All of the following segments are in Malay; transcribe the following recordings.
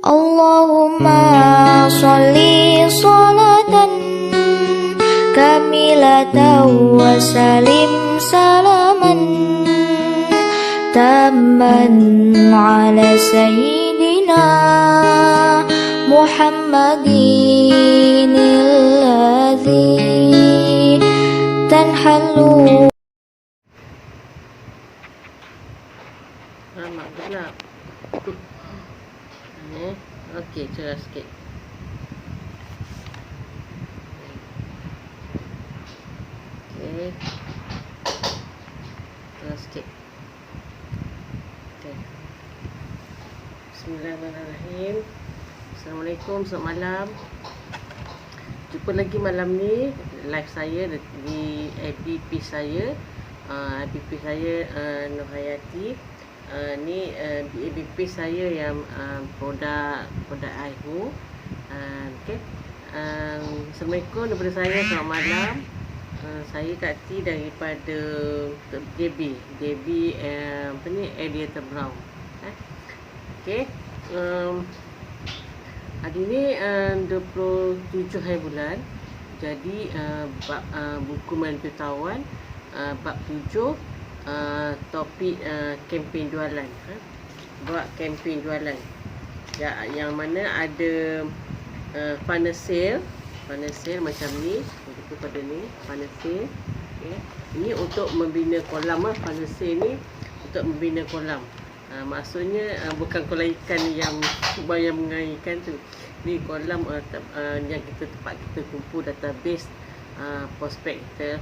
Allahumma sholli sholatan kamilatan wa salim salaman tamman ala sayyidina Muhammadin alladhi tanhalu. Mak gelap. Okey, cerah sikit. Okey. Cerah sikit. Okey. Bismillahirrahmanirrahim. Assalamualaikum, selamat malam. Jumpa lagi malam ni live saya di FB saya. FB saya Nur Hayati. Ni FB saya yang produk iHu. Okey. Assalamualaikum daripada saya, selamat malam. Saya Kak T daripada JB apa ni, Aviator Brown. Okey. Hari ni 27 hari bulan. Jadi buku Menjutawan bab 7, topik kempen jualan. Buat kempen jualan ya, yang mana ada funnel sale macam ni. Kita pada ni funnel sale. Okay. Ini untuk membina kolam. Funnel sale ni untuk membina kolam. Maksudnya bukan kolam ikan yang mengairkan tu. Ni kolam yang tempat kita kumpul database prospek kita,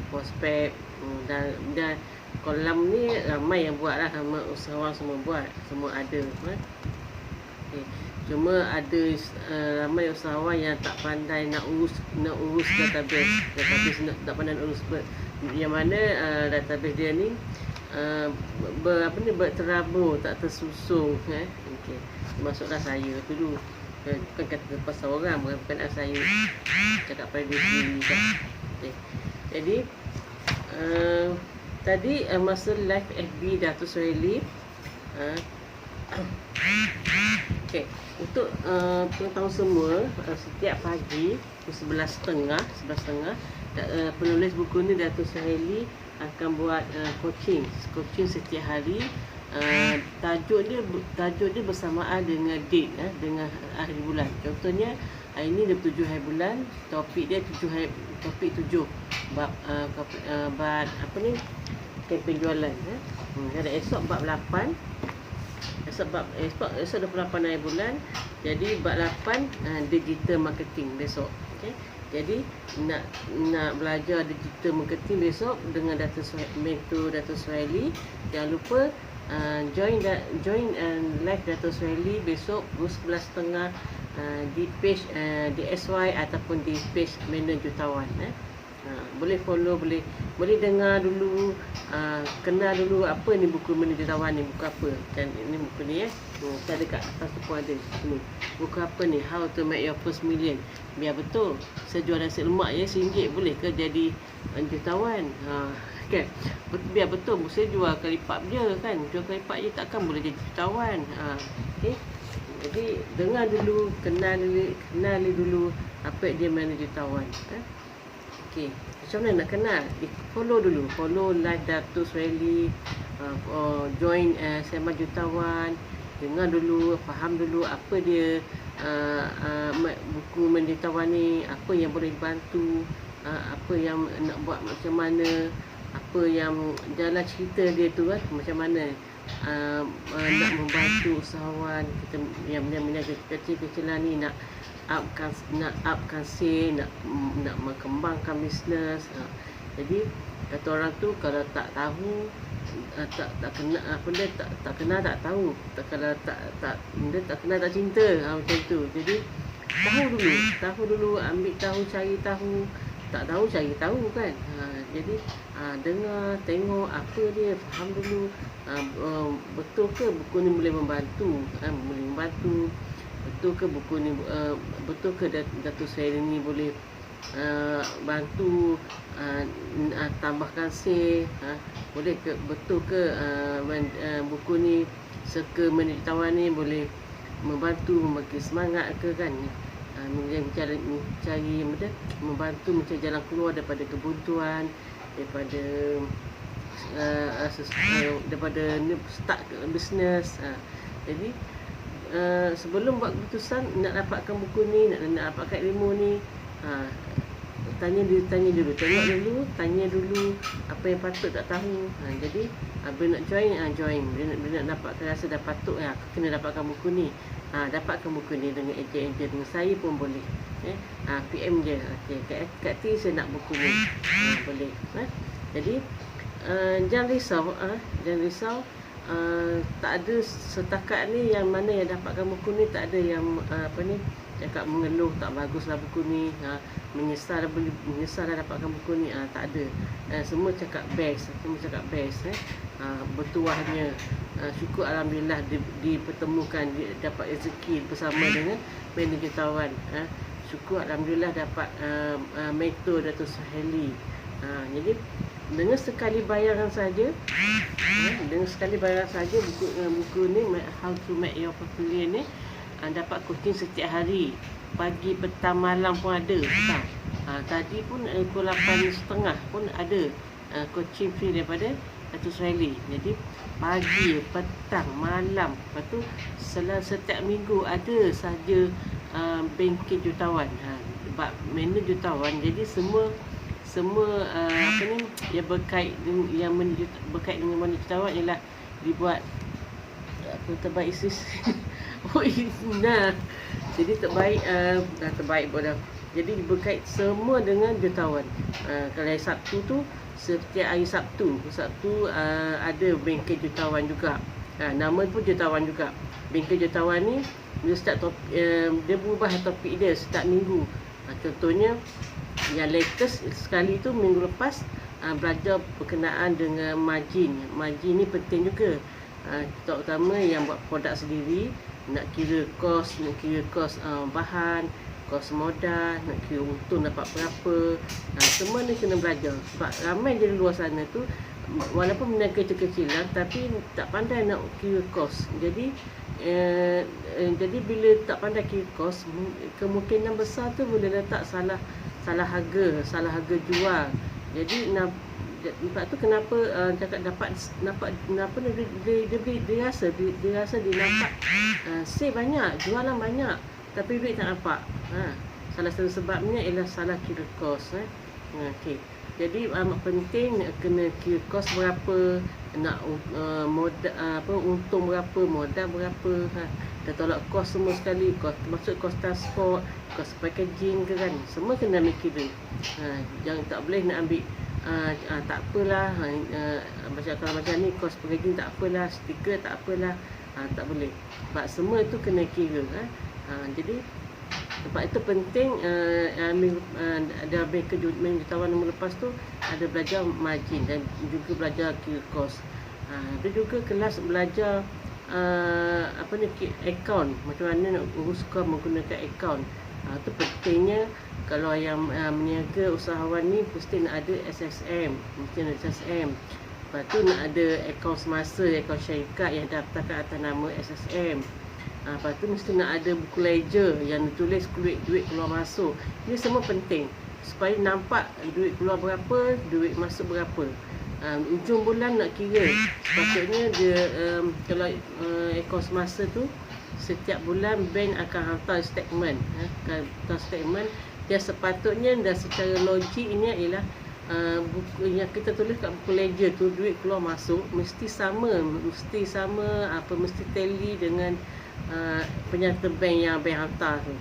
dan kolam ni ramai yang buat lah, usahawan semua buat, semua ada. Okay. Cuma ada ramai usahawan yang tak pandai nak urus database tak pandai nak urus yang mana database dia ni berterabur, tak tersusun. Okay. Masuklah saya dulu, bukan kata pasal orang, bukan saya cakap pada diri sendiri kan. Okay. Jadi tadi masa live FB Dato' Suhaili, okay, untuk pengetahuan semua, setiap pagi pukul 11.30 penulis buku ni Dato' Suhaili akan buat coaching setiap hari. Tajuk dia bersamaan dengan date, dengan hari bulan. Contohnya hari ni 27 hari bulan, topik dia 7 bab apa ni, kempen jualan. Jadi esok bab 8, esok 28 hari bulan. Jadi bab 8 digital marketing besok. Okey. Jadi nak belajar digital marketing besok dengan mentor Dato' Suhaili. Jangan lupa join live Dato' Suhaili besok pukul 11.30 di page DSY ataupun di page Manager Jutawan. Boleh follow, boleh dengar dulu, kenal dulu apa ni buku Manager Jutawan ni, buku apa. Dan ini buku ni kita ada kat atas tu pun ada ni. Buku apa ni, How to Make Your First Million. Biar betul, saya jual nasi lemak je RM1 boleh ke jadi jutawan? Kan? Biar betul, saya jual kelipap je kan. Jual kelipap je takkan boleh jadi jutawan. Okay. Jadi dengar dulu, kenal dulu apa dia Manager Jutawan. Okey, macam mana nak kenal? Follow dulu, follow live Dato' Suhaili, join Sembang Jutawan, dengar dulu, faham dulu apa dia buku Manager Jutawan ni, apa yang boleh bantu, apa yang nak buat macam mana, apa yang jalan cerita dia tu kan, macam mana nak membantu usahawan kita yang meniaga kecil-kecilan ni, nak upkan sale, nak mengembangkan bisnes. Jadi kata orang tu, kalau tak tahu, tak kenal apa dia, tak kenal tak tahu, kalau dia tak kenal tak cinta, macam tu. Jadi tahu dulu, ambil tahu, cari tahu, tak tahu cari tahu kan. Jadi dengar, tengok apa dia, faham dulu. Betul ke buku ni boleh membantu? Betul ke buku ni, betul ke Dato' Suhaili ni boleh bantu tambahkan sale, boleh ke, betul ke buku ni Manager Jutawan ni boleh membantu, membagi semangat ke kan, mencari membantu mencari jalan keluar daripada kebuntuan, daripada daripada start bisnes. Jadi sebelum buat keputusan nak dapatkan buku ni, nak dapatkan ilmu ni, tanya dulu, tengok dulu, tanya dulu apa yang patut tak tahu. Jadi bila nak join, bila nak dapatkan rasa dah patut, aku kena dapatkan buku ni. Dapatkan buku ni dengan ejen-ejen dengan saya pun boleh. PM je. Kat T saya nak buku ni. Boleh. Jadi jangan risau. Tak ada setakat ni yang mana yang dapatkan buku ni, tak ada yang cakap mengeluh tak baguslah buku ni, menyesal dah dapatkan buku ni, tak ada. Semua cakap best, bertuahnya. Syukur alhamdulillah dipertemukan, dapat rezeki bersama dengan manager tawan. Syukur alhamdulillah dapat mentor Dato' Suhaili. Jadi dengan sekali bayaran saja, buku ni How to Make Your Portfolio ni, dapat coaching setiap hari, pagi, petang, malam pun ada. Tadi pun pukul 8.30 pun ada coaching free daripada Dato' Suhaili. Jadi pagi, petang, malam. Lepas tu setiap minggu ada saja bengkel jutawan, mana jutawan. Jadi semua yang berkait dengan mana jutawan ialah dibuat terbaik sis. Jadi terbaik bodoh. Jadi berkait semua dengan jutawan. Kalau hari Sabtu tu, setiap hari Sabtu ada bengkel jutawan juga. Nama pun jutawan juga. Bengkel jutawan ni dia start dia berubah topik dia setiap minggu. Contohnya yang latest sekali tu minggu lepas, belajar berkenaan dengan margin. Margin ni penting juga, terutama yang buat produk sendiri, nak kira kos bahan, kos modal, nak kira untung dapat berapa. Semua ni kena belajar. Sebab ramai je di luar sana tu, walaupun berniaga kecil-kecilan tapi tak pandai nak kira kos. Jadi bila tak pandai kira kos, kemungkinan besar tu boleh letak salah harga jual. Jadi sebab tu kenapa cakap kenapa dia rasa dia nampak save banyak, jualan banyak tapi duit tak nampak. Salah satu sebabnya ialah salah kira kos. Okey. Jadi amat penting kena kira kos berapa, nak untung berapa, modal berapa. Dah tolak kos semua sekali, termasuk kos transport, kos packaging ke kan, semua kena ambil kira. Jangan, tak boleh nak ambil tak apalah, kalau macam ni kos packaging tak apalah, stiker tak apalah, tak boleh. Sebab semua tu kena kira. Jadi sebab itu penting ada bengkel jutawan nombor lepas tu ada belajar margin dan juga belajar kira kos. Ada juga kelas belajar account, macam mana nak uruskan menggunakan account. Itu pentingnya. Kalau yang meniaga usahawan ni mesti nak ada SSM, lepas tu nak ada akaun semasa, akaun syarikat yang daftarkan atas nama SSM. Lepas tu mesti nak ada buku ledger yang tulis duit keluar masuk. Ini semua penting supaya nampak duit keluar berapa, duit masuk berapa. Ujung bulan nak kira. Sepatutnya dia kalau akaun semasa tu setiap bulan bank akan hantar statement. Hantar statement dia sepatutnya dan secara logiknya ialah buku yang kita tulis kat buku ledger tu, duit keluar masuk mesti sama, mesti tally dengan penyata bank yang bank hantar tu.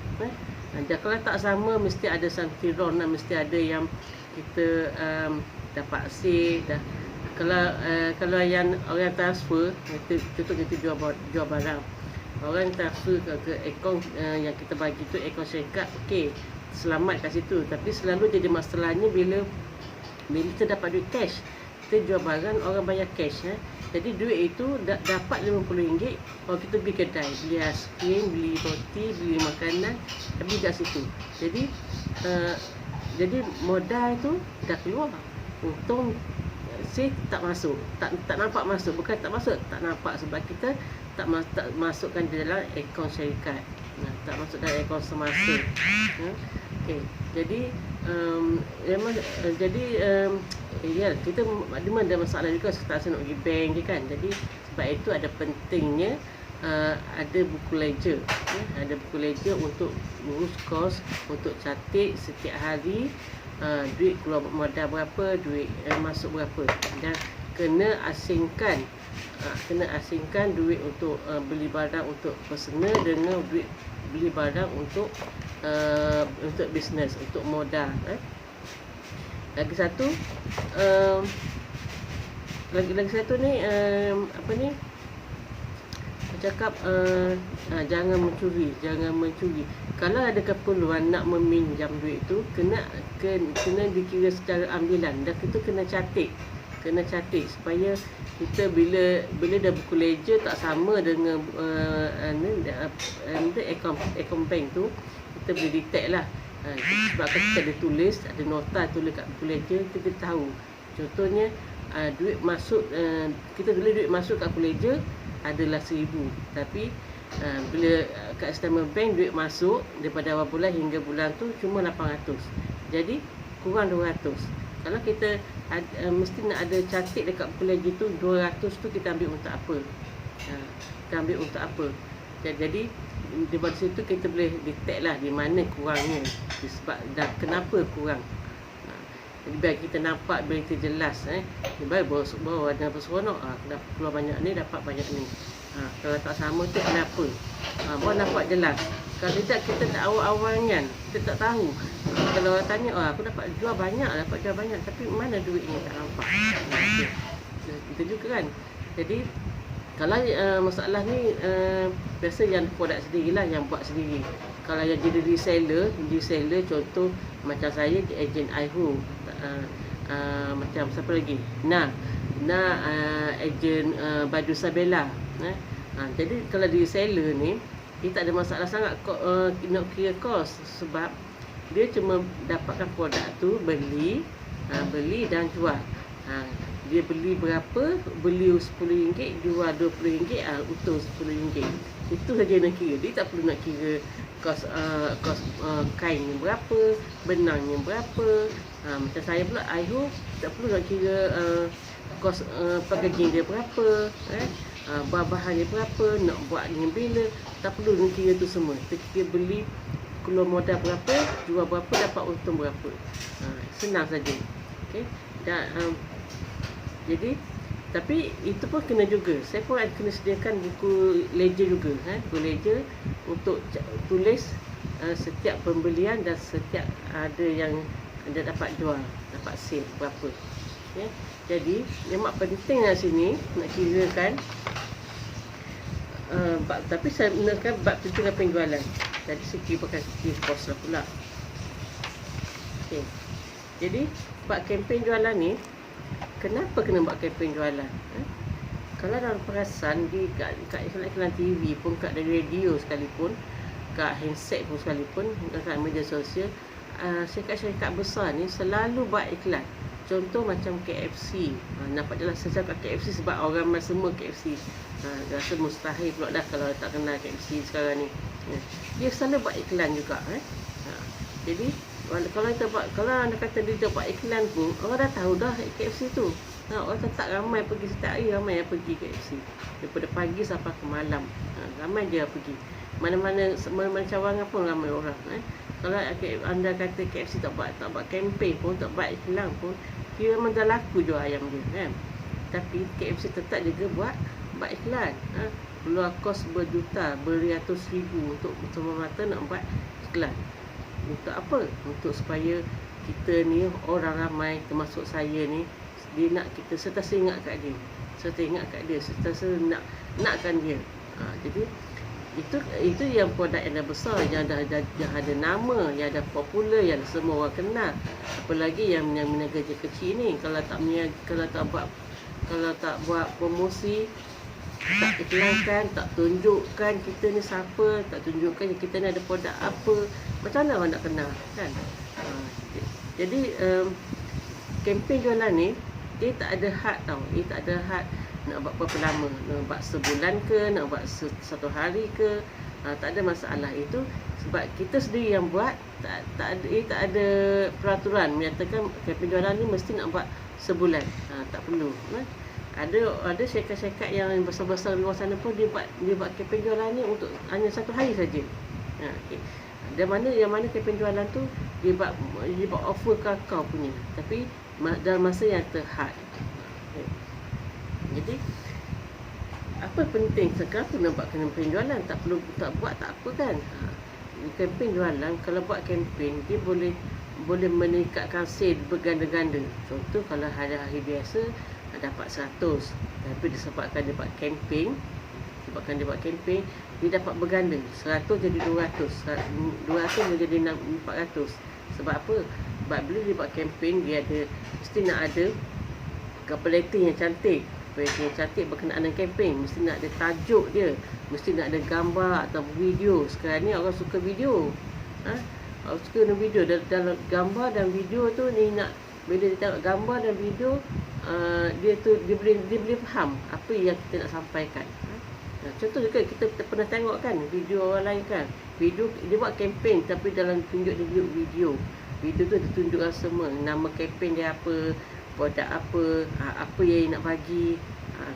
Dan kalau tak sama mesti ada something wrong, mesti ada yang kita dapat save dah. Kalau yang orang transfer, kita jual barang, orang transfer ke akaun yang kita bagi tu akaun syarikat, okey, selamat kat situ. Tapi selalu jadi masalahnya bila kita dapat duit cash, kita jual barang, orang bayar cash. Jadi duit itu dapat RM50 kalau kita pergi kedai, beli aiskrim, beli roti, beli makanan, habis kat situ. Jadi modal tu dah keluar, untung tak masuk, tak nampak masuk. Bukan tak masuk, tak nampak sebab kita tak masukkan di dalam akaun syarikat. Tak masuk dalam akaun semasa. Okey. Jadi memang ya kita ada masalah juga tak nak pergi bank je kan. Jadi sebab itu ada pentingnya ada buku ledger, ada buku ledger untuk urus kos, untuk catat setiap hari duit keluar modal berapa, duit masuk berapa, dan kena asingkan duit untuk beli barang untuk personal dengan duit beli barang untuk bisnes, untuk modal. Lagi satu ni apa ni? Cakap jangan mencuri. Kalau ada keperluan nak meminjam duit tu kena dikira secara ambilan, dan itu kena catat supaya kita bila dah buku ledger tak sama dengan akaun bank tu, kita boleh detect lah. Sebab kita ada tulis, ada nota tulis kat buku ledger, kita tahu. Contohnya duit masuk, kita tulis duit masuk kat buku ledger adalah 1,000, tapi bila kat statement bank duit masuk daripada awal bulan hingga bulan tu cuma 800, jadi kurang 200. Kalau kita mesti nak ada catat dekat buku ledger tu, 200 tu kita ambil untuk apa. Jadi daripada situ kita boleh detect lah di mana kurangnya, sebab dah kenapa kurang. Jadi biar kita nampak, biar kita jelas. Baru ada berseronok, kenapa keluar banyak ni, dapat banyak ni. Kalau tak sama tu kenapa, baru nampak jelas. Kalau tidak, kita tak awal-awalnya, kita tak tahu. Kalau orang tanya, aku dapat jual banyak, tapi mana duitnya, tak nampak. Itu juga kan. Jadi kalau masalah ni biasa yang produk sendirilah, yang buat sendiri. Kalau yang jadi reseller contoh macam saya, ejen iHome, macam siapa lagi, ejen baju Sabella. Jadi kalau reseller ni dia tak ada masalah sangat nak kira kos, sebab dia cuma dapatkan produk tu, beli dan jual. Dia beli berapa, beli RM10, jual RM20, untung RM10. Itu saja nak kira. Dia tak perlu nak kira kos kainnya berapa, benangnya berapa. Macam saya pula, iHome, tak perlu nak kira kos packaging dia berapa, bahan-bahan dia berapa, nak buat dengan bila. Tak perlu nak kira tu semua. Kita beli, keluar modal berapa, jual berapa, dapat untung berapa. Senang saja. Okay? Dan jadi, tapi itu pun kena juga. Saya pun ada kena sediakan buku ledger juga. Buku ledger untuk tulis setiap pembelian dan setiap ada yang anda dapat jual, dapat sale berapa. Okay? Jadi, memang penting lah sini nak kirakan. Tapi saya gunakan bab tujuan penjualan. Jadi, saya kira pakai kos lah pula. Okay. Jadi, bab kempen jualan ni, kenapa kena buat kempen jualan? Kalau dalam perasan kat iklan TV pun, kat radio sekalipun, kat handset pun sekalipun, kat media sosial, syarikat-syarikat besar ni selalu buat iklan. Contoh macam KFC. Nampak jelas saya cakap KFC sebab orang ramai semua KFC. Rasa mustahil pula dah kalau tak kenal KFC sekarang ni. Dia selalu buat iklan juga. Jadi kalau anda kata dia buat iklan pun, orang dah tahu dah KFC tu. Orang tetap ramai pergi setiap hari, ramai yang pergi KFC. Daripada pagi sampai ke malam. Ramai dia pergi. Mana-mana cawangan pun ramai orang. Kalau anda kata KFC tak buat kempen pun, tak buat iklan pun, dia memang dah laku jual ayam dia kan. Tapi KFC tetap juga buat iklan. Keluar kos berjuta, beratus ribu untuk semata nak buat iklan. Untuk apa? Untuk supaya kita ni, orang ramai termasuk saya ni, dia nak kita sentiasa ingat kat dia. Sentiasa nakkan dia. Jadi itu yang produk yang dah besar, yang ada nama, yang dah popular, yang semua orang kenal. Apalagi yang meniaga kecil ni, kalau tak buat promosi, tak iklankan, tak tunjukkan kita ni siapa, tak tunjukkan kita ni ada produk apa, macam mana orang nak kenal kan? Jadi kempen jualan ni dia tak ada had tau. Dia tak ada had nak buat berapa lama, nak buat sebulan ke, nak buat satu hari ke, tak ada masalah. Itu sebab kita sendiri yang buat, tak ada peraturan menyatakan kempen jualan ni mesti nak buat sebulan. Tak perlu. Ada syarikat-syarikat yang besar-besar di luar sana pun dia buat kempen jualan ni untuk hanya satu hari saja. Okay. Yang mana kempen jualan tu dia buat offer kakao punya, tapi dalam masa yang terhad. Okay. Jadi apa penting sekarang tu nak buat kempen jualan? Tak buat tak apa kan. Kempen jualan, kalau buat kempen dia boleh meningkatkan sale berganda-ganda. Contoh kalau hari-hari biasa dapat 100, tapi disebabkan dia buat kempen, dia dapat berganda, 100 jadi 200, 200 menjadi 400. Sebab apa? Sebab bila dia buat kempen, dia mesti nak ada copywriting yang cantik. Yang cantik berkenaan dengan kempen, mesti nak ada tajuk dia, mesti nak ada gambar atau video. Sekarang ni orang suka video. Orang suka video. Dalam gambar dan video tu ni, nak bila dia tengok gambar dan video, dia boleh faham apa yang kita nak sampaikan. Contoh juga kita pernah tengok kan video orang lain kan. Video dia buat kempen, tapi dalam tunjuk video tu dia tunjukkan semua nama kempen dia apa, produk apa yang nak bagi,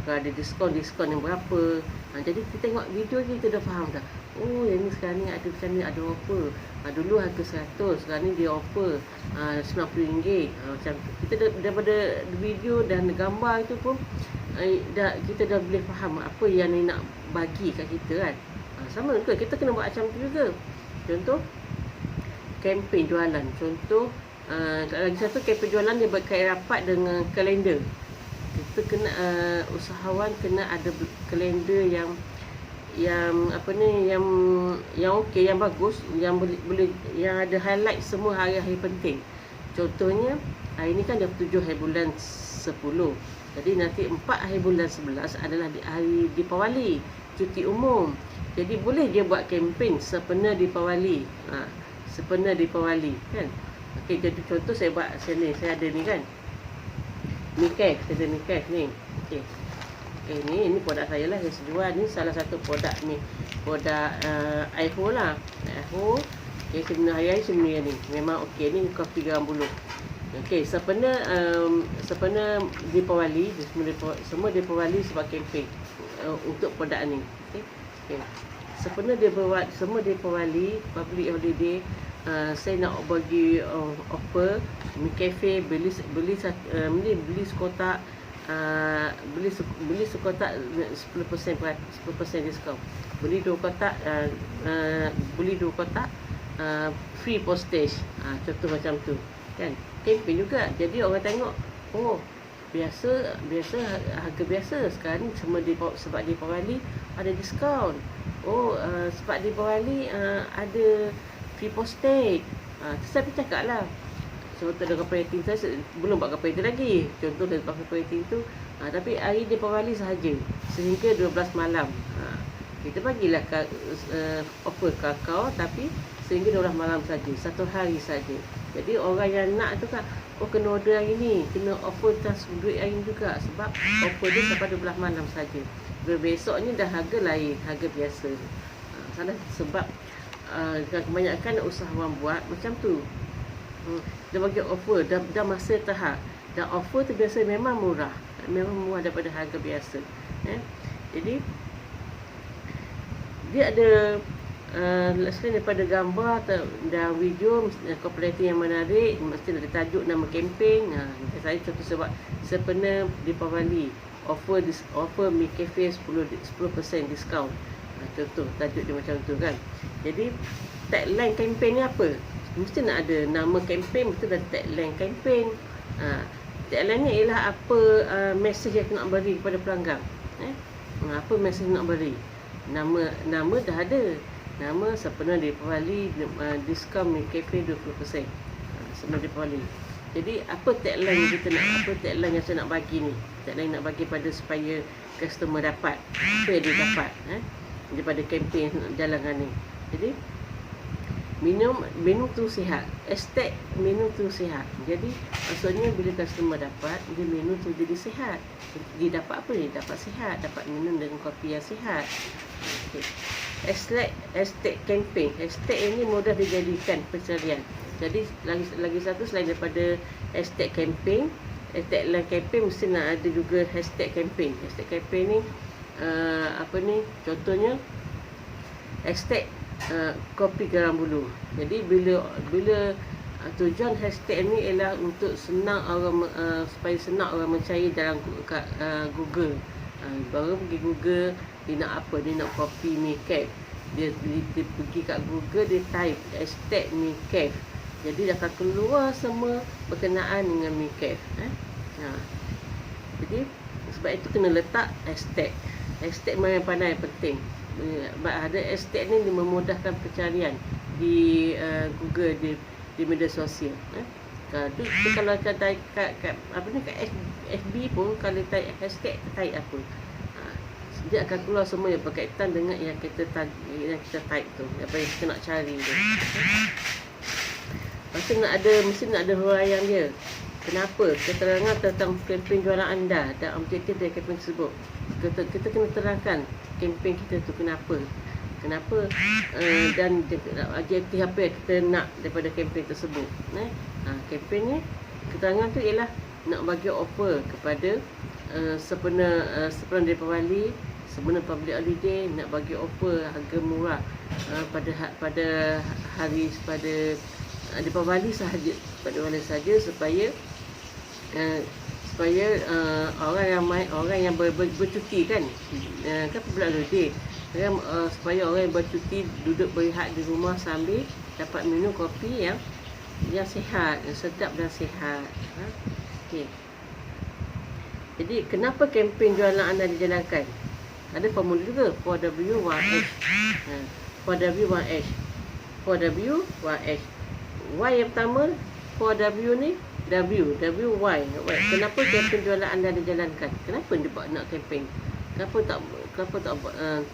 kalau ada diskon yang berapa. Jadi kita tengok video ni, kita dah faham dah. Oh, yang ni sekarang ni ada macam ni, ada offer. Dulu harga 100, sekarang ni dia offer RM90. Macam kita daripada video dan gambar itu pun kita dah boleh faham apa yang ni nak bagi kat kita kan. Sama juga kita kena buat macam tu juga. Contoh kempen jualan. Contoh lagi satu, kempen jualan dia berkait rapat dengan kalender. Kita kena usahawan kena ada kalender yang okey, yang bagus, yang boleh yang ada highlight semua hari-hari penting. Contohnya hari ni kan dah 7 hari bulan 10. Jadi nanti 4 hari bulan 11 adalah hari Deepawali, cuti umum. Jadi boleh dia buat kempen sempena Deepawali. Sempena Deepawali kan. Okey, jadi contoh saya buat sini, saya ada ni kan. Saya ada Nikah ni. Okey. Ini produk saya lah, saya jual. Ni salah satu produk ni. Produk iPhone lah. iPhone. Okey, sebenarnya ni memang okey, ni kopi garam buluh. Okey, sempena Deepawali, semua Deepawali sebab kempen untuk produk ni. Okey. Sempena semua Deepawali, public holiday, saya nak bagi offer cafe, beli sekotak, beli sekotak 10% diskaun. Beli 2 kotak free postage. Contoh macam tu kan. Kempen juga. Jadi orang tengok, oh biasa harga biasa, sekarang ni sebab Deepawali ada diskaun. Oh sebab Deepawali ada free postage. Saya cakap lah. Contoh dengan copywriting saya belum buat copywriting lagi. Contoh dengan copywriting tu, tapi hari Deepawali sahaja sehingga 12 malam. Kita bagilah offer kakao, tapi sehingga 12 malam saja, satu hari saja. Jadi orang yang nak tu kan, kena order hari ni, kena offer tas duit hari ni juga, sebab offer dia sampai 12 malam saja. Besok ni dah harga lain, harga biasa. Sebab kebanyakan usahawan buat macam tu. Dia bagi offer dah masa tahap, dan offer tu biasa memang murah daripada harga biasa. Jadi dia ada selain daripada gambar dan video, copywriting yang menarik, mesti ada tajuk, nama kempen. Saya contoh sebab sempena Deepawali, offer Mi Cafe 10% diskaun. Contoh tajuk dia macam tu kan. Jadi tagline kempen ni apa? Mesti nak ada nama kempen, mesti ada tagline kempen. Tagline ni ialah apa mesej yang nak beri kepada pelanggan. Apa mesej nak beri? Nama dah ada. Nama sempena Deepawali, diskaun Mi Cafe 20%. Sempena Deepawali. Jadi apa tagline yang kita nak, apa tagline yang saya nak bagi ni? Tagline nak bagi pada supaya customer dapat apa yang dia dapat daripada kempen jalankan ni. Jadi minum tu sihat. Estek minum tu sihat. Jadi maksudnya bila customer dapat, dia minum tu jadi sihat. Dia dapat apa? Dia dapat sihat, dapat minum dengan kopi yang sihat. Okay. Estek campaign. Estek ini mudah dijadikan pencarian. Jadi lagi satu selain daripada hashtag campaign, hashtag dalam campaign mesti nak ada juga hashtag campaign. Hashtag campaign ni contohnya hashtag kopi garam bulu. Jadi bila tujuan hashtag ni ialah untuk senang orang supaya senang orang mencari dalam Google. Baru pergi Google, dia nak apa? Dia nak kopi mi cafe. Dia pergi kat Google, dia type hashtag mi cafe. Jadi akan keluar semua berkenaan dengan mi cafe. Jadi sebab itu kena letak hashtag. Hashtag yang pandai penting. Ada hashtag ni dia memudahkan pencarian di Google, di media sosial. Tu kalau kat FB pun kalau type hashtag type apa, dia akan keluar semua yang berkaitan dengan yang kita type tu, apa yang kita nak cari tu. Mesti nak ada huraian dia. Kenapa? Keterangan tentang kempen jualan anda dan objektif dari kempen tersebut. Kita kena terangkan kempen kita tu kenapa, dan objektif apa yang kita nak daripada kempen tersebut. Kempen ni, keterangan tu ialah nak bagi offer kepada sepenuh Deepawali, sebenarnya public holiday, nak bagi offer harga murah pada Deepawali sahaja, pada Deepawali sahaja supaya orang yang bercuti kan public holiday, supaya orang yang bercuti duduk berehat di rumah sambil dapat minum kopi yang sihat, yang sedap dan sihat. Okay. Jadi kenapa kempen jualan anda dijalankan? Ada formula juga 4W1H. 4W1H. 4W1H. Y yang pertama, 4W ni why. Kenapa kempen jualan anda dijalankan? Kenapa dia nak kempen? Kenapa tak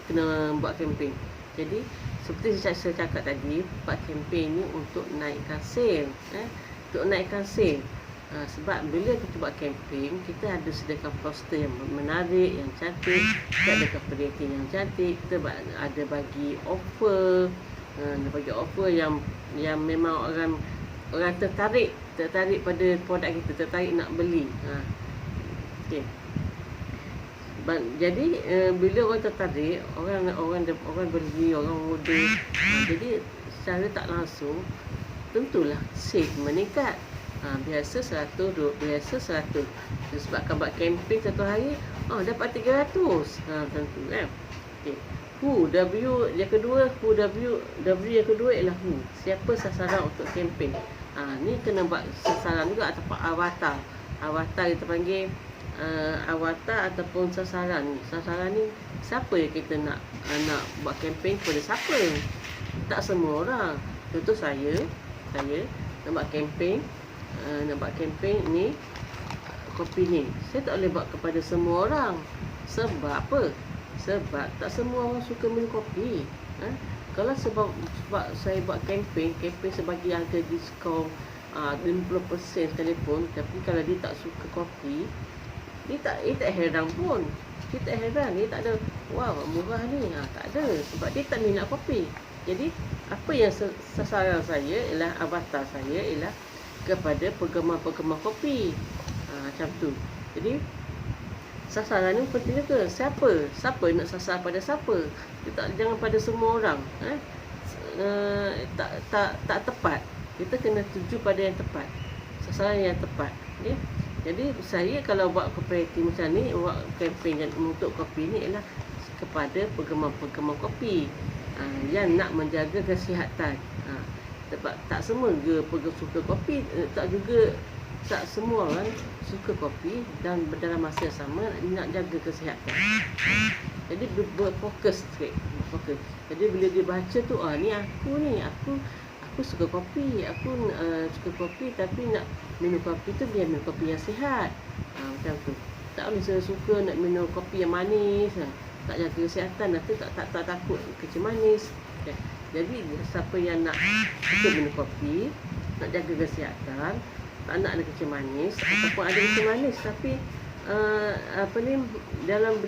kena buat kempen? Jadi seperti saya cakap tadi, buat kempen ni untuk naikkan sale. Untuk naikkan sale. Sebab bila kita buat kempen, kita ada sediakan poster yang menarik, yang cantik, kita ada packaging yang cantik, kita ada bagi offer, yang memang orang tertarik pada produk kita, tertarik nak beli. Okay. Jadi bila orang tertarik, orang beli, orang order, jadi secara tak langsung tentulah sale meningkat. Biasa 100, biasa 100. Sebabkan buat kempen satu hari, dapat 300. Tentu kan. Okay. W yang kedua, W yang kedua ialah who. Siapa sasaran untuk kempen? Ni kena buat sasaran juga ataupun avatar. Avatar kita panggil avatar ataupun sasaran. Sasaran ni siapa yang kita nak buat kempen kepada siapa? Tak semua orang. Contoh saya nak buat kempen ni kopi ni. Saya tak boleh buat kepada semua orang. Sebab apa? Sebab tak semua orang suka minum kopi. Kalau sebab saya buat kempen sebagai harga diskaun 50% sekalipun, tapi kalau dia tak suka kopi, dia tak heran pun. Dia tak heran, dia tak ada wow murah ni. Tak ada, sebab dia tak minat kopi. Jadi apa yang sasaran saya ialah, avatar saya ialah kepada penggemar-penggemar kopi. Macam tu. Jadi sasaran ni penting juga. Siapa nak sasar pada siapa? Jangan pada semua orang. Tak tepat. Kita kena tuju pada yang tepat, sasaran yang tepat. Okay? Jadi saya kalau buat kooperatif macam ni, buat kempen yang untuk kopi ni ialah kepada penggemar-penggemar kopi yang nak menjaga kesihatan. Sebab tak semua juga suka kopi, tak semua orang suka kopi, dan dalam masa yang sama nak jaga kesihatan. Jadi berfokus sikit. Jadi bila dia baca tu, ni aku suka kopi, suka kopi, tapi nak minum kopi tu biar minum kopi yang sihat. Macam tu. Tak boleh saya suka nak minum kopi yang manis, tak jaga kesihatan, nanti tak takut kecil manis. Okay. Jadi siapa yang nak ikut minum kopi, nak jaga kesihatan, tak nak ada kencing manis ataupun ada kencing manis tapi dalam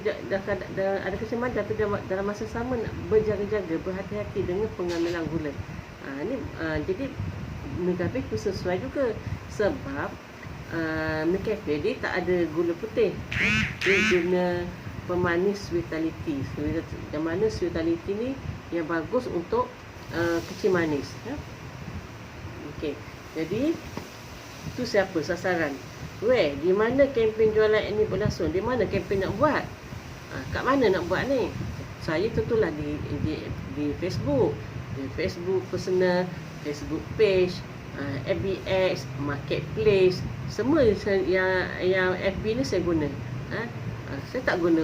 ada kencing manis tapi dalam masa sama nak berjaga-jaga, berhati-hati dengan pengambilan gula. Jadi Nescafe tu sesuai juga sebab Nescafe dia tak ada gula putih. Dia guna pemanis vitality. Yang mana vitality ni yang bagus untuk kencing manis. Okey. Jadi tu siapa sasaran? Di mana kempen jualan ini berlangsung? Di mana kempen nak buat? Kat mana nak buat ni? Saya tentulah di Facebook, personal, Facebook page, FBX, marketplace, semua yang FB ni saya guna. Saya tak guna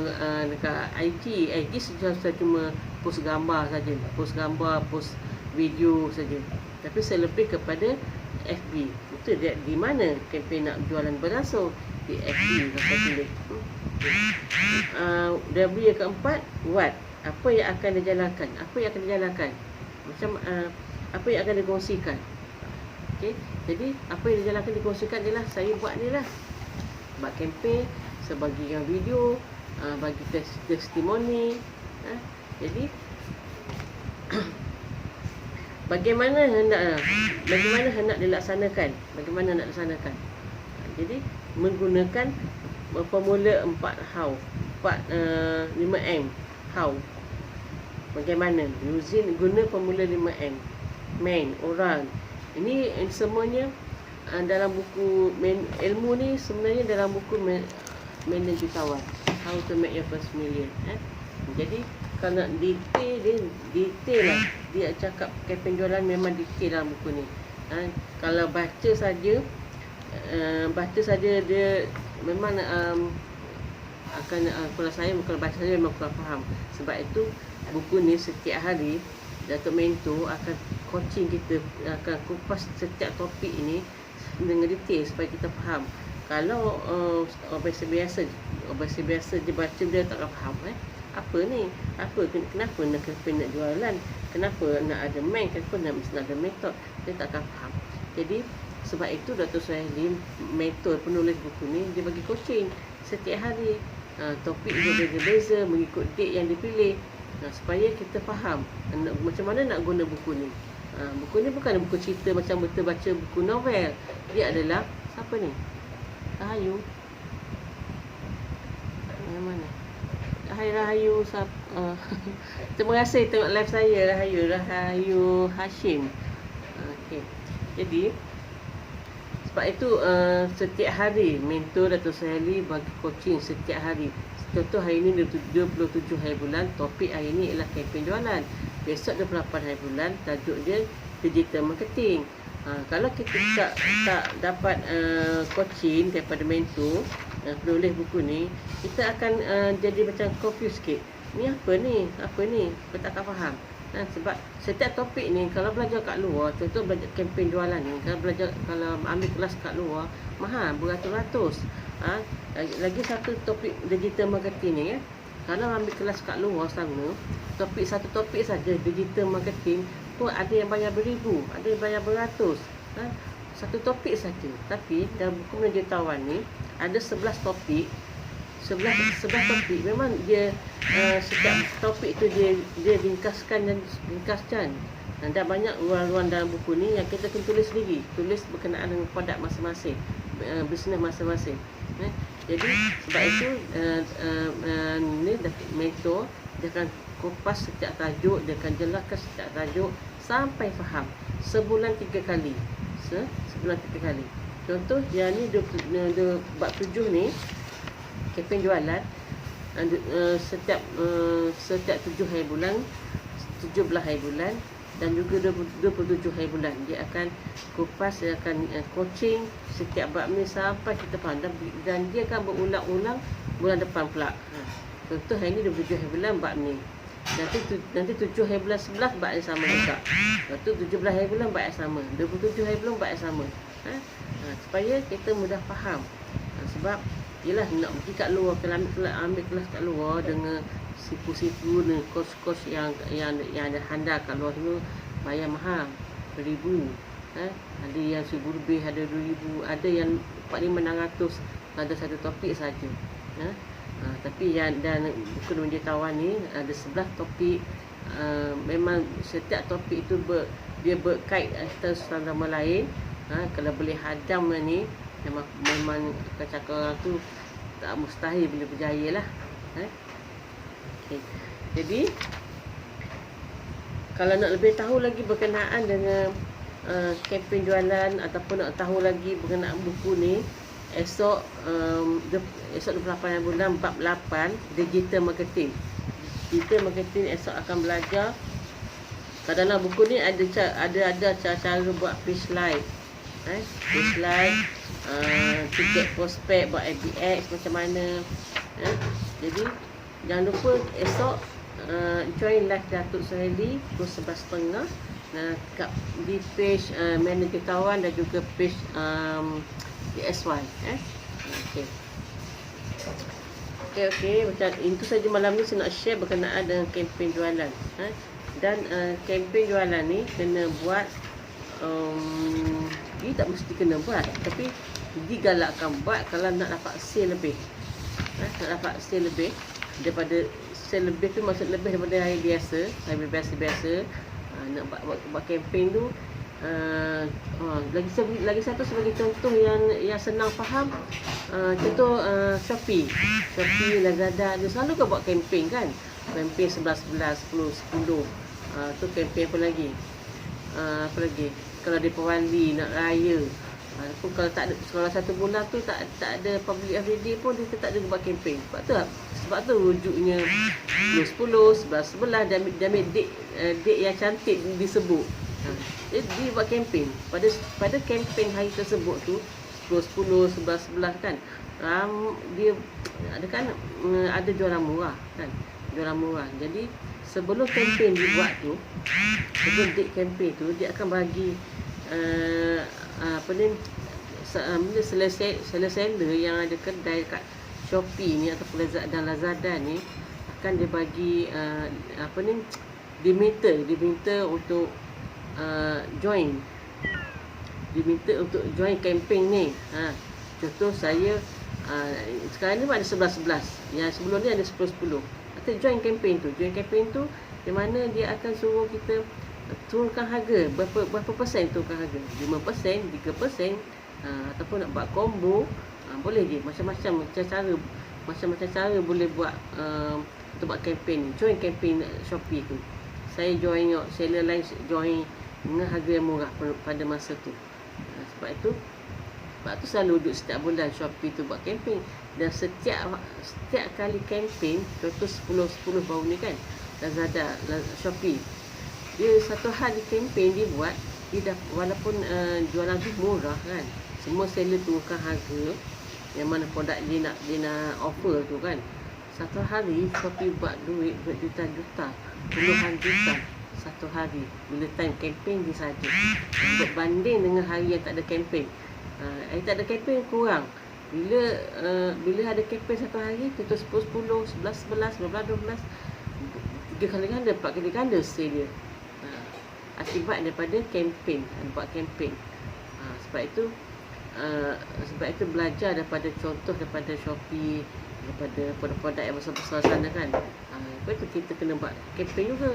dekat IG. IG saya cuma post gambar saja, post video saja. Tapi saya lebih kepada FB. Itu di mana kempen nak jualan berlangsung? Di FB saya tulis. W yang keempat, what? Apa yang akan dijalankan? Macam apa yang akan dikongsikan? Okey. Jadi apa yang dijalankan dikongsikan adalah saya buat ni lah. Buat kempen, sebagian video, bagi testimoni. Jadi bagaimana hendak dilaksanakan? Jadi menggunakan formula 4 how, 5M how. Bagaimana? Guna formula 5M. Man, orang. Ini semuanya dalam buku ilmu ni sebenarnya dalam buku Million Jutawan, How to Make Your First Million. Jadi kalau nak detail lah. Dia cakap kempen jualan memang detail dalam buku ni. Kalau baca saja dia memang akan kalau baca saja memang kurang faham. Sebab itu buku ni setiap hari Datuk Mentor akan coaching kita, akan kupas setiap topik ini dengan detail supaya kita faham. Kalau orang biasa je baca dia tak akan faham. Apa ni? Kenapa nak jualan? Kenapa nak ada kenapa nak ada metod? Dia tak akan faham. Jadi sebab itu Dr. Suhaili, mentor penulis buku ni, dia bagi coaching setiap hari. Topik berbeza-beza mengikut date yang dipilih. Supaya kita faham macam mana nak guna buku ni. Buku ni bukan buku cerita macam betul baca buku novel. Dia adalah siapa ni? Rahayu. Yang mana? Hai Rahayu. Terima kasih tengok live saya Rahayu Hashim. Okey. Jadi sebab itu setiap hari mentor Datuk Suhaili bagi coaching setiap hari. Contoh hari ini 27 hari bulan, topik hari ini ialah kempen jualan. Besok 28 hari bulan, tajuk dia digital marketing. Kalau kita tak dapat coaching daripada mentor, penulis buku ni, kita akan jadi macam confused sikit. Ni apa ni? Kita tak akan faham. Sebab setiap topik ni kalau belajar kat luar, contoh belajar kempen jualan ni, kalau ambil kelas kat luar, mahal beratus-ratus. Lagi satu topik digital marketing ni, kalau ambil kelas kat luar sana, satu topik saja digital marketing tu ada yang bayar beribu, ada yang bayar beratus. Satu topik saja. Tapi dalam buku Million Jutawan ni ada 11 topik. 11 topik. Memang dia setiap topik tu dia ringkaskan. Dan banyak ruang-ruang dalam buku ni yang kita kena tulis sendiri. Tulis berkenaan dengan produk masing-masing, bisnes masing-masing. Jadi sebab itu ni mentor dia akan kupas setiap tajuk, dia akan jelaskan setiap tajuk sampai faham. Sebulan 3 kali. Contoh yang ni bab 7 ni, kempen jualan, setiap 7 hari bulan, 17 hari bulan dan juga 27 hari bulan. Dia akan kupas, dia akan coaching setiap bab ni sampai kita faham, dan dia akan berulang-ulang bulan depan pula. Contoh hari ni 27 hari bulan bab ni. Nanti 7 hari bulan 11 bab yang sama juga. Lepas tu 17 hari bulan bab yang sama. 27 hari bulan bab yang sama. Supaya kita mudah faham. Sebab yelah nak pergi kat luar, kalau ambil kelas kat luar dengan sipu-sipu ni kos-kos yang ada handal kat luar tu bayar mahal beribu. Ada yang 1,000 lebih, ada 2,000, ada yang 4,500 ada satu topik saja. Tapi yang dan buku jutawan ni ada 11 topik. Memang setiap topik itu dia berkait antara satu sama lain. Kalau boleh hadam ni memang cakap orang tu tak mustahil boleh berjaya lah. Okay. Jadi kalau nak lebih tahu lagi berkenaan dengan kempen jualan ataupun nak tahu lagi berkenaan buku ni, esok 28 bulan bab 8 digital marketing. Digital marketing esok akan belajar. Dalam buku ni ada cara buat page live. Page live, tiket prospek, buat FBX macam mana. Jadi jangan lupa esok join live Datuk Suhaili pukul 11.30 di page manager kawan dan juga page DSY. Okey, macam itu saja malam ni saya nak share berkenaan dengan kempen jualan. Dan kempen jualan ni kena buat, dia tak mesti kena buat, tapi digalakkan buat kalau nak dapat sale lebih. Nak dapat sale lebih daripada sale lebih tu, maksud lebih daripada hari biasa. Nak buat kempen tu, lagi satu sebagai contoh yang senang faham, contoh Shopee, Lazada, dia selalu kan buat kempen kan, kempen 11, 10, tu kempen apa lagi, kalau Deepawali, nak raya, pun kalau tak ada, kalau satu bulan tu tak ada public holiday pun dia tak ada buat kempen. Sebab tu rujuknya 10, 11 dan ambil date yang cantik disebut. Dia buat kempen pada kempen hari tersebut tu 10, 11 kan, dia ada kan, ada jualan murah kan, jadi sebelum kempen dibuat tu, sebelum date kempen tu, dia akan bagi bila seller yang ada kedai kat Shopee ni ataupun Lazada ni, akan dia bagi diminta untuk join kempen ni. Contoh saya sekarang ni ada 11, yang sebelum ni ada 10. Kita join kempen tu di mana dia akan suruh kita turunkan harga, berapa persen turunkan harga, 5%, 3%, ataupun nak buat combo, boleh je, macam-macam cara boleh buat untuk buat kempen ni. Join kempen Shopee tu, saya join, seller lain join dengan harga yang murah pada masa tu. Sebab tu selalu duduk setiap bulan Shopee tu buat kempen. Dan setiap kali kempen, contoh 10 baru ni kan, Lazada, Shopee, dia satu hari kempen dia buat, dia dah, walaupun jualan tu murah kan, semua seller turunkan harga yang mana produk dia nak offer tu kan, satu hari Shopee buat duit juta-juta, puluhan juta satu hari bila time kempen dia saja, berbanding dengan hari yang tak ada kempen. Hari tak ada kempen kurang. Bila ada kempen satu hari, contoh 10, 11, 12, 3 kali ganda, 4 kali ganda sale dia. Akibat daripada kempen, buat kempen. Sebab itu belajar daripada contoh daripada Shopee, daripada produk-produk yang besar-besar sana kan. Lepas tu kita kena buat kempen juga,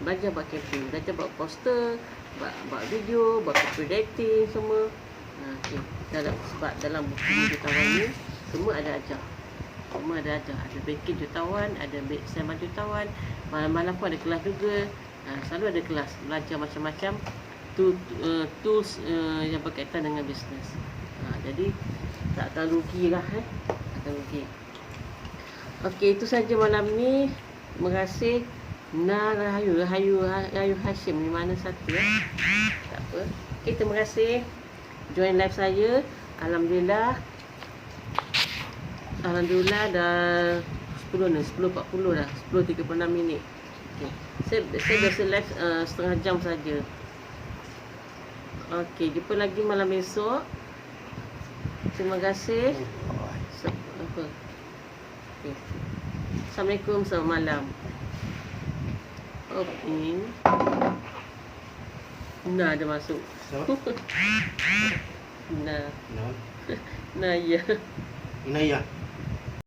belajar buat kempen, belajar buat poster, buat video, buat copywriting semua. Sebab dalam buku jutawan ni semua ada ajar. Ada banking jutawan, ada seman jutawan, malam-malam pun ada kelas juga. Selalu ada kelas, belajar macam-macam tools yang berkaitan dengan bisnes. Jadi tak akan rugi lah, akan rugi. Okey, itu saja malam ni. Terima kasih. Rahayu Hashim di mana satu tak apa. Okey, terima kasih join live saya. Alhamdulillah dah 10.40 dah, 10.36 minit. Okay. Saya biasa live setengah jam saja. Okey, jumpa lagi malam esok. Terima kasih. Okay. Assalamualaikum, selamat malam. Opening. Nah, ada masuk. Siapa? Nah, Nah, nah ya. Inaya.